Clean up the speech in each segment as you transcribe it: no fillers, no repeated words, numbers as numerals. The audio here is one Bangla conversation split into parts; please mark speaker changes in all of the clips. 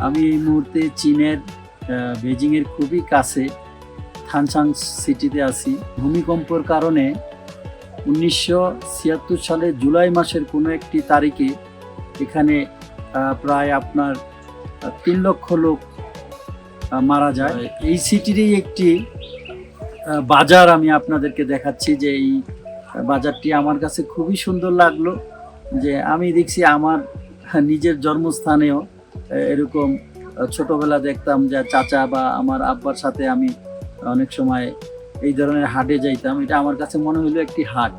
Speaker 1: আমি এই মুহূর্তে চীনের বেজিংয়ের খুবই কাছে থানচাং সিটিতে আছি। ভূমিকম্পের কারণে 1976 সালের জুলাই মাসের কোনো একটি তারিখে এখানে প্রায় আপনার 3 লক্ষ লোক মারা যায়। এই সিটিরই একটি বাজার আমি আপনাদেরকে দেখাচ্ছি, যে এই বাজারটি আমার কাছে খুবই সুন্দর লাগলো। যে আমি দেখছি আমার নিজের জন্মস্থানেও এরকম ছোটবেলা দেখতাম যে চাচা বা আমার আব্বার সাথে আমি অনেক সময় এই ধরনের হাটে যাইতাম। এটা আমার কাছে মনে হলো একটি হাট।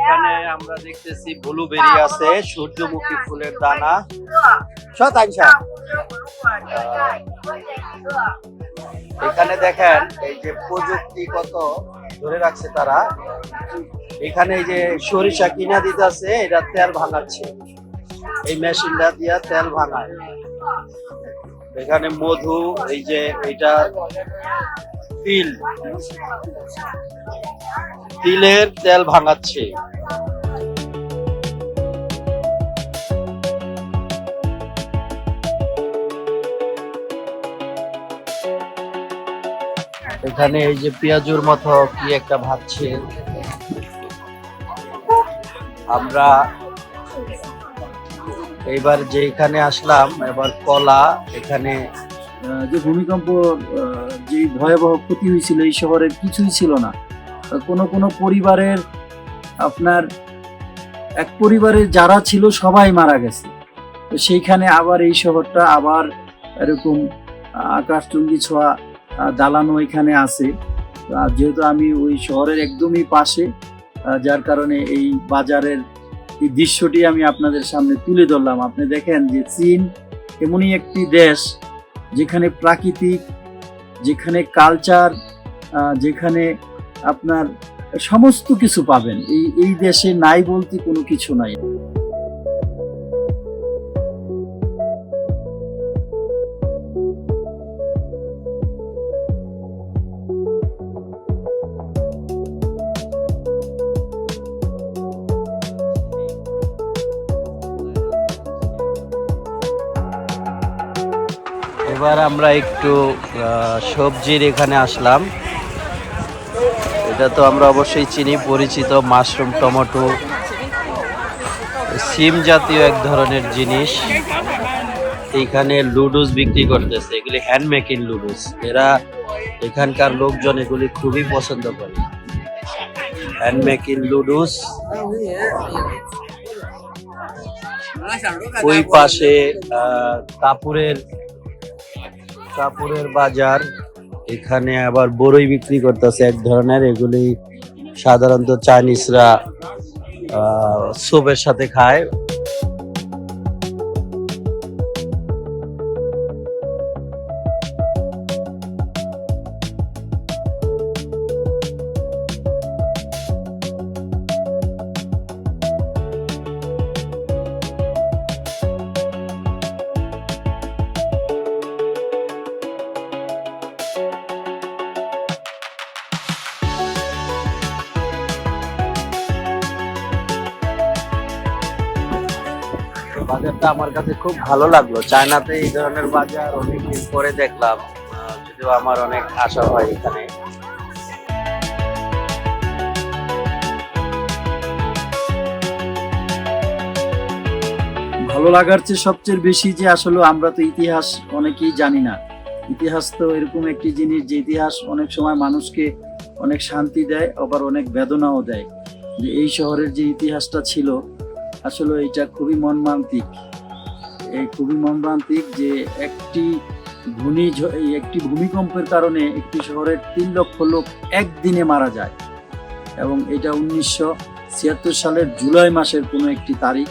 Speaker 2: এখানে আমরা দেখতেছি ব্লুবেরি আছে, সূর্যমুখী ফুলের দানা। এখানে দেখেন এই যে প্রযুক্তি কত ধরে রাখছে তারা। এখানে এই যে সরিষা কিনা দিতেছে, এটা তেল ভাঙাচ্ছে, এই মেশিনটা দিয়া তেল ভাঙায়। এখানে মধু, এই যে এটা তিলের তেল ভাঙাচ্ছে। এখানে এই যে পেঁয়াজুর মতো কি একটা ভাবছে। আমরা এইবার যে এখানে আসলাম, এবার কলা, এখানে
Speaker 1: যে ভূমিকম্প যে ভয়াবহ ক্ষতি হয়েছিল এই শহরের কিছুই ছিল না। কোনো পরিবারের আপনার এক পরিবারের যারা ছিল সবাই মারা গেছে। তো সেইখানে আবার এই শহরটা আবার এরকম আকাশচুম্বী ছোঁয়া দালানো এখানে আছে। যেহেতু আমি ওই শহরের একদমই পাশে, যার কারণে এই বাজারের এই দৃশ্যটি আমি আপনাদের সামনে তুলে ধরলাম। আপনি দেখেন যে চীন এমনই একটি দেশ যেখানে প্রাকৃতিক, যেখানে কালচার, যেখানে আপনার সমস্ত কিছু পাবেন। এই দেশে নাই বলতে কোনো কিছু নাই।
Speaker 2: এবার আমরা একটু সবজির এখানে আসলাম। এটা তো আমরা অবশ্যই চিনি, পরিচিত মাশরুম, টমেটো, সিম জাতীয় এক ধরনের জিনিস। এইখানে লুডুস বিক্রি করতেছে, এগুলি হ্যান্ডমেকিং লুডুস। এরা এখানকার লোকজন এগুলি খুবই পছন্দ করে, হ্যান্ডমেকিং লুডুস। ওই পাশে কাপড়ের বাজার। এখানে আবার বড়ই বিক্রি করতেছে এক ধরনের, এগুলি সাধারণত চাইনিজরা স্যুপের সাথে খায়। বাজারটা আমার কাছে খুব ভালো লাগলো। চায়নাতে এই ধরনের বাজার অনেকদিন পরে দেখলাম, যদিও আমার অনেক আশা হয় এখানে।
Speaker 1: ভালো লাগার চেয়ে সবচেয়ে বেশি যে আসলে আমরা তো ইতিহাস অনেকেই জানি না। ইতিহাস তো এরকম একটি জিনিস যে ইতিহাস অনেক সময় মানুষকে অনেক শান্তি দেয়, আবার অনেক বেদনাও দেয়। যে এই শহরের যে ইতিহাসটা ছিল আসলে এটা খুবই মর্মান্তিক। খুবই মর্মান্তিক যে একটি ভূমিকম্পের কারণে একটি শহরের 3 লক্ষ লোক একদিনে মারা যায়। এবং এটা 1976 সালের জুলাই মাসের কোনো একটি তারিখ।